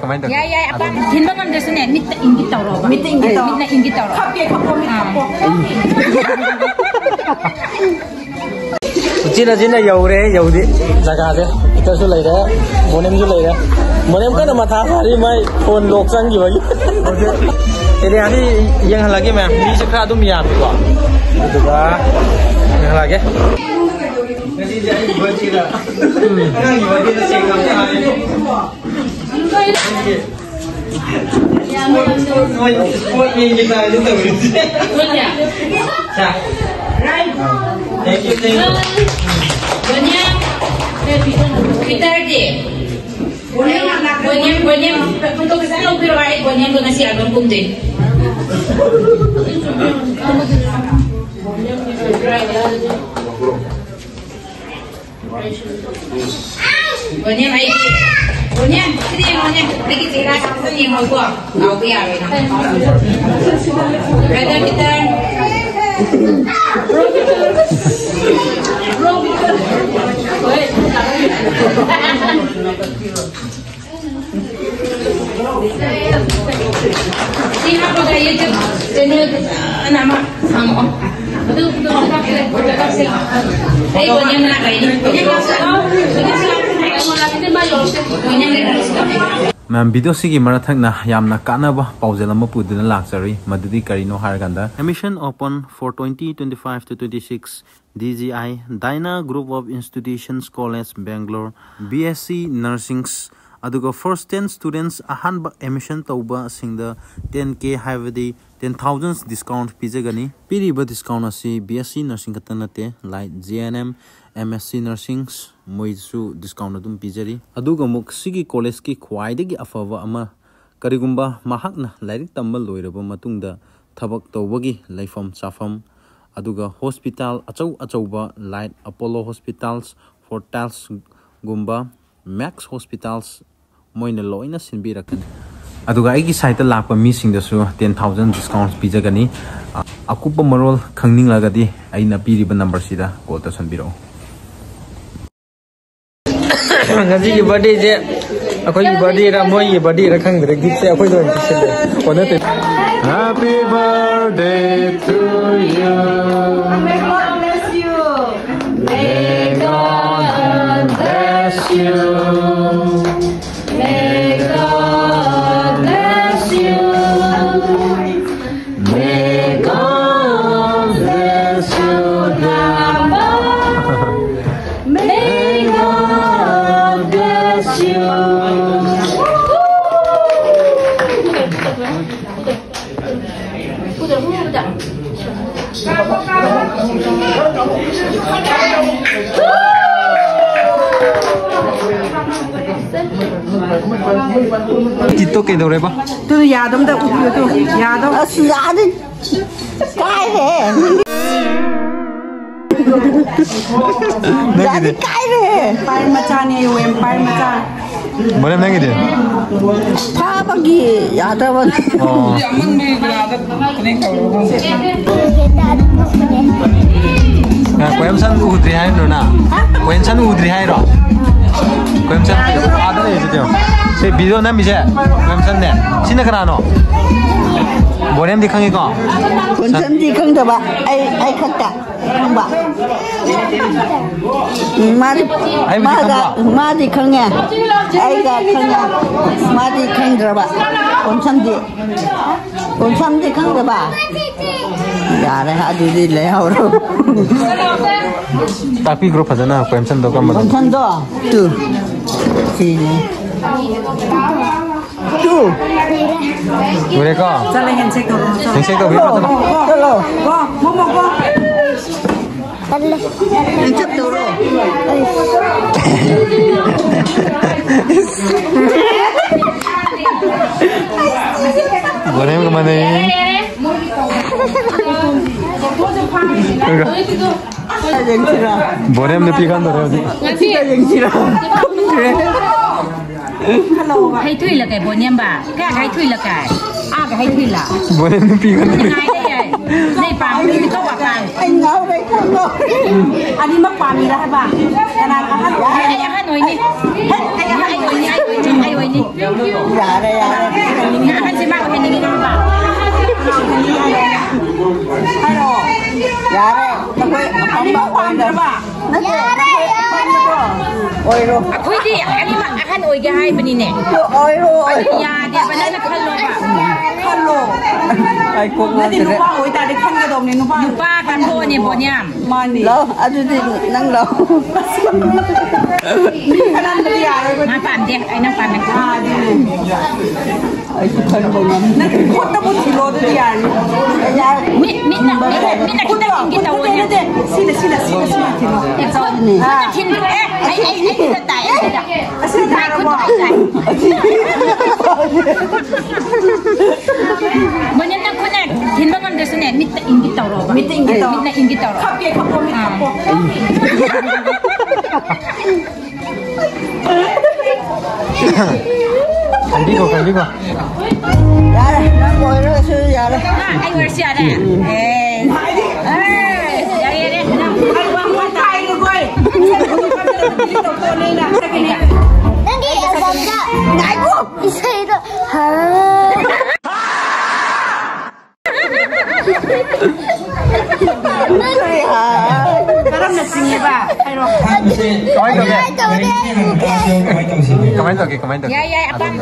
Comment. Ya, apa? Timbangan dia sini, minta inggit tahu. Minta inggit tahu. Kapo. Cina yaure yaudi jaga deh. Kita sudah leh, monem sudah leh. Monem kan nama thah hari mai phone loksan juga. Jadi hari yang lagi mah, ni sekarang tu mian tu. Itu bah, yang lagi. Jadi jadi buat cina. Kan buat cina cakap je hari. Sport ni kita juga berhenti. Punya. Cak. Thank you. Punya. Kita lagi. Punya. Untuk kita lebih baik punya tu nasi agam kumde. Punya baik. Punya, sini punya. Lagi cerita sini mau gua. Mau biar. Ada kita. Ini apa gaya YouTube channel nama sama. Betul. Punya mana ini? Ma'am video सिगी मराथकना यामना कानाबा पाउजल अमा पुदुना लाक्सरी मदुदी करिनो हारगंदा एडमिशन ओपन फॉर 2025 to 26 DGI Dyna Group of Institutions College Bangalore BSc Nursing aduga first 10 students ahanba admission tauba singda 10k haivadi 10,000 discount pizagani piriba discount asi BSc Nursing katanate like GNM MSc Nursing moisu discount adum pijari aduga muk sigi college ki khwaidagi afawa ama karigumba mahakna lairik tambal loiraba matungda thabak tawbagi laifam chafam aduga hospital achauba light Apollo hospitals Fortals gumba Max hospitals moina loina sinbirakan aduga aigi site lakpa mi singdasu 10,000 discount pijagani akupa marol khangning lagadi aina piriba number sida call ta sanbiro ngaji ki birthday je akoi ki birthday ra moi ki birthday ra khang dre gift se akoi do kisle kone te Happy birthday to you May God bless you. May God bless you May God bless you. May God bless you May God bless you. Itu ke dore ba tu yadam da upiyo tu yadam Asli kai re. Jadi kai re. pai macha ni wem pai macha boleh nang ide Tha bagi yadam. oh na koyam san udri hai no na koyam san udri hai ro koyam san ada le je se video na mi je koyam san ne sina kana no boleh di khangi ko Kunsan di khang da ba ai khakta khang ba ma di khang ya ai ga khang ya ma di khang da ba kunsan di khang da ba ya re ha di le ha ro tapi grup fazana koyam san do kam kunsan do tu sini tu boleh ko chala handshake to handshake to video to hello go momo go Encep dulu. boleh kemana ini boleh nepi kan dore Yang sirah. ฮัลโหล ให้ถุยละไก่บนเนี่ยบ่าแค่ให้ถุยละไก่ก็ให้ถุยละ โมเดมปีกัน ยังไงได้ยังในปากมีก็ว่ากัน ไอ้เงาไอ้คนโลก อันนี้มะปรางมีแล้วใช่ป่ะขนาดอาหาร ไอ้ยังหน่อยนี่ไอ้ยังไอ้หน่อยนี่ไอ้หน่อยนี่ อย่าเลยอย่าเลย มันสิมากกว่านี้นี่บ่า ฮัลโหล อย่าเลยตะเกียบ อันนี้มะปรางใช่ป่ะ นั่นเองโอ้ยรู้ คุยดิอันนี้มันอาหารโอยให้ปนี่เนี่ย โอ้ยรู้โอ้ย ยาเดี๋ยวไปได้ละคันโลอ่ะ ฮัลโหล ไอ้พวก แล้ว นั้น ที่ จะ นุ ได้ ป้าโอ้ยแต่ได้ขั้นกระดมเนี่ยนุป้า อยู่ป้ากันโบเนี่ยโบเนี่ย มานี่ แล้วอันนี้นั่งเรา ขนาดไม่ยาเลย มาปั่นเด็กไอ้น้ำปั่นมันก็ ดี ไอ้ทุกคนบอกงั้น นั่นคือคนตะบุกิโลตัวยา อย่า มิดนะกินตะวันเนี่ย สิละกิโล เอ็กซ์อนนี่ทิ้งไอ้จะตายไอ้จะ สิทายคุณบอก วันนี้นักคนเนี่ยทิ้งบ้างมันเดือดเนี่ยมิดอิงกิตตอรอมิดอิงกิตตอรอ ขับเกียร์ขับโปมิขับโป กันดีกว่ากันดีกว่า อย่าเลยนั่งโวยรู้ชื่ออย่าเลย ไอ้เวอร์ชันเนี่ยอย่างนี้เนี่ย ไอ้ว่างว่าตายเลยเว้ยตัวนี้นะสักนิด 那你也怎么着？哪个？你这个，ใช่ค่ะ ก็ต้องจะสิ่งนี้ป่ะไอ้รอ Comment toke. 走的不骗。 Comment toke. Comment toke. ยายปัง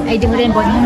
ไอ้ดึงเรียนบนนั้น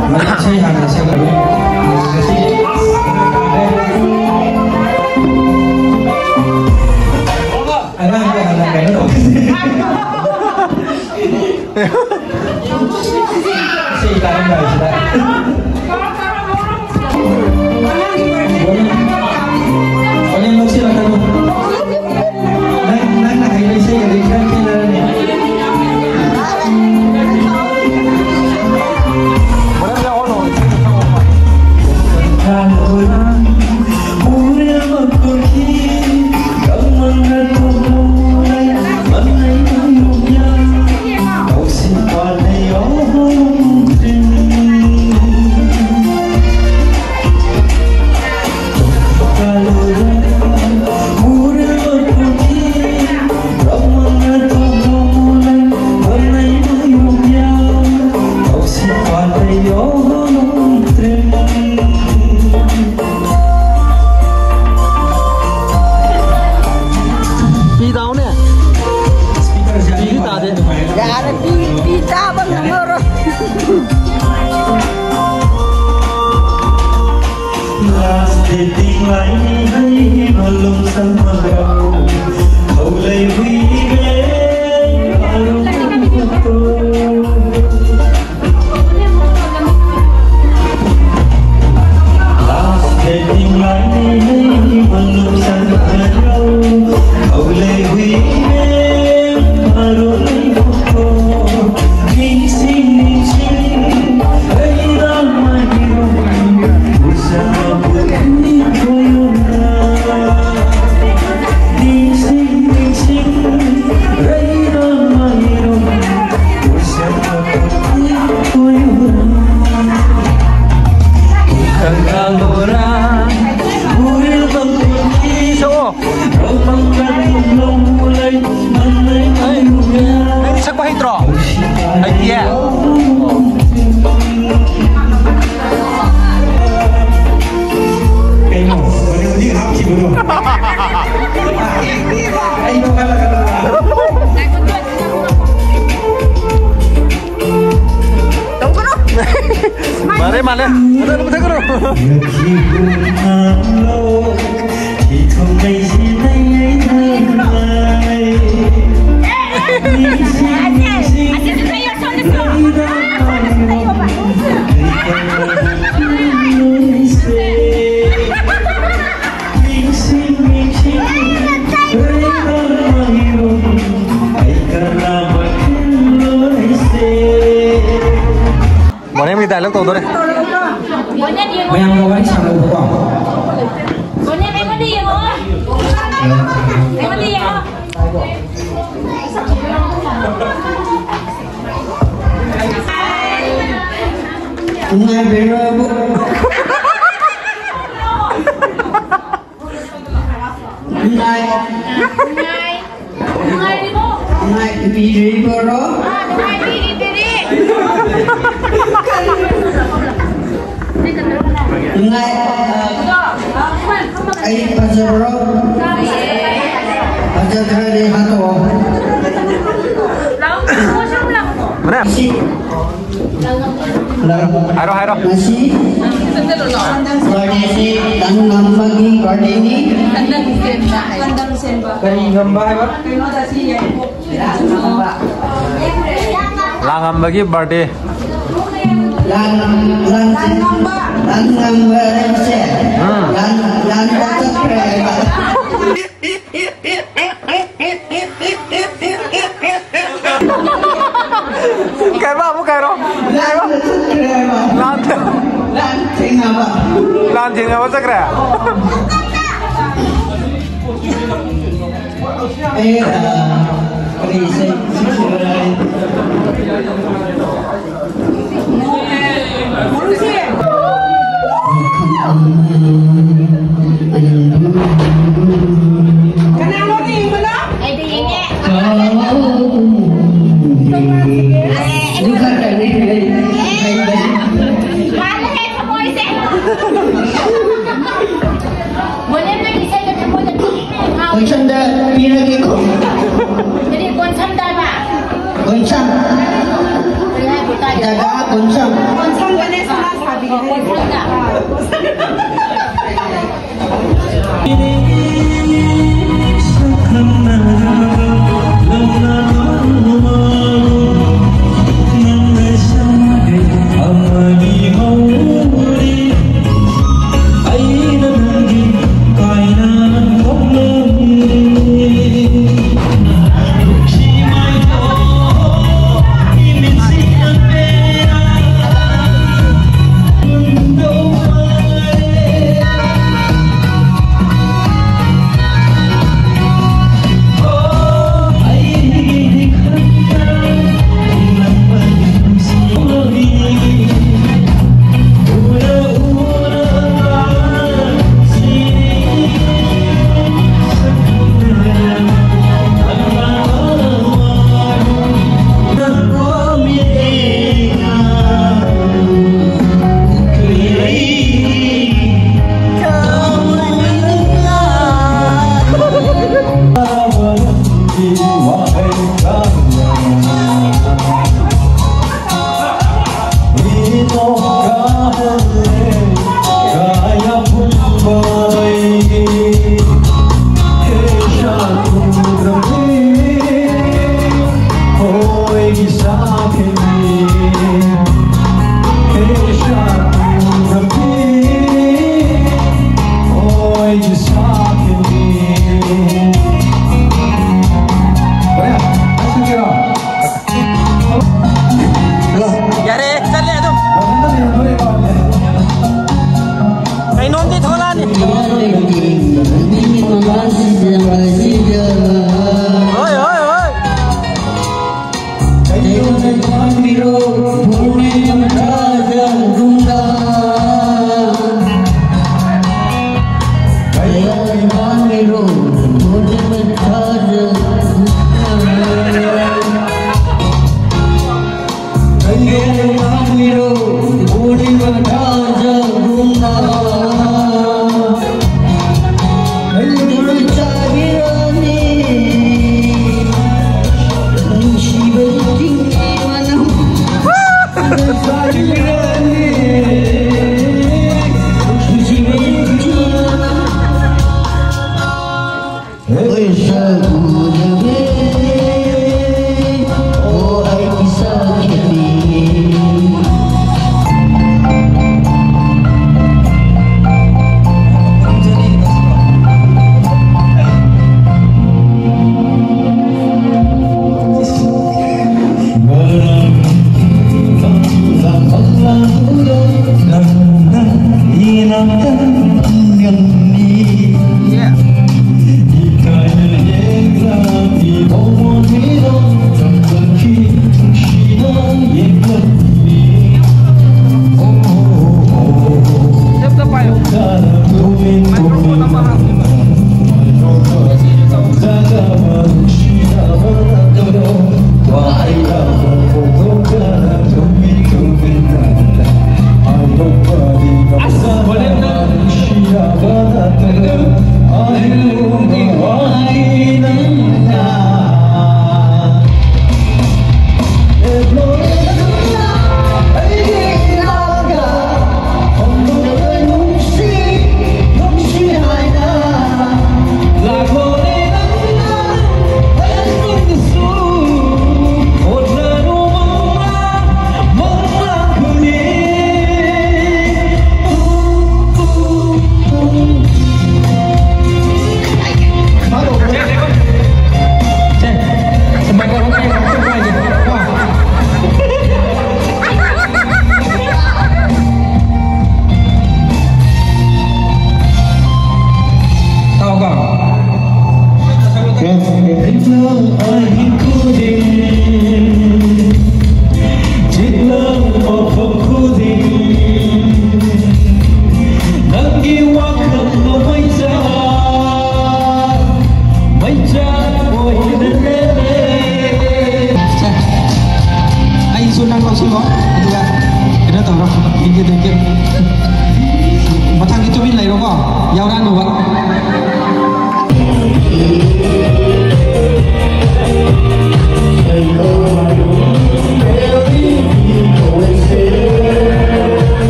อย่าเลยพี่จ้าบ้างนะเรา Last dating line hay malum sama kau, kau lebih baik malum aku. Last dating line hay malum sama kau, kau lebih baik malum aku. Mixing, hey ramai bersama bumi koyona. Mixing, hey ramai bersama bumi koyona. Bukan orang buril bangkiti So, Rombongan belum mulai mengenai dunia. siapa hitro? Hai dia. Kamu, ini hak cium. Ayo kalau Mare male. Ada apa karo? thì không mấy gì này Bọn em đi tại lớp tổ tôi đây. Mấy em đâu anh sang đâu có bảo. Bố nhà em có đi không? Em có đi không? Ngai berabu. Ngai biri boro. Ngai ai pasar boro. Pasar kerana hatu. Mana? Haro. Nasi. Kardeni dan nambagi kardeni. Kari gamba apa? Langam bagi birthday. Lan Kayak apa kayak Lanting apa sakra?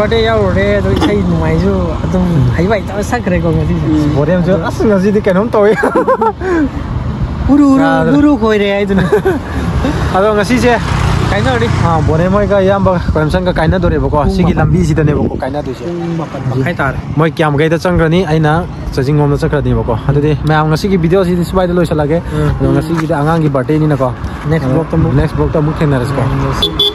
birthday yaurore do sai numai ju adum haibai ta sakre ko ngasi bodem jo asu ngasi di kanom toy uru khoi re ai dun ado ngasi je kaina ri ha bodem moi ka yamba konsan ka kaina dore bako sigi lambi si dane bako kaina du je makai tar moi kyam gai da changrani aina chajing ngom da chakra di bako adudi mayam ngasi gi video si subai da loisa lage ngasi gi da angang gi birthday ni na ko next vlog ta mu thena ras ko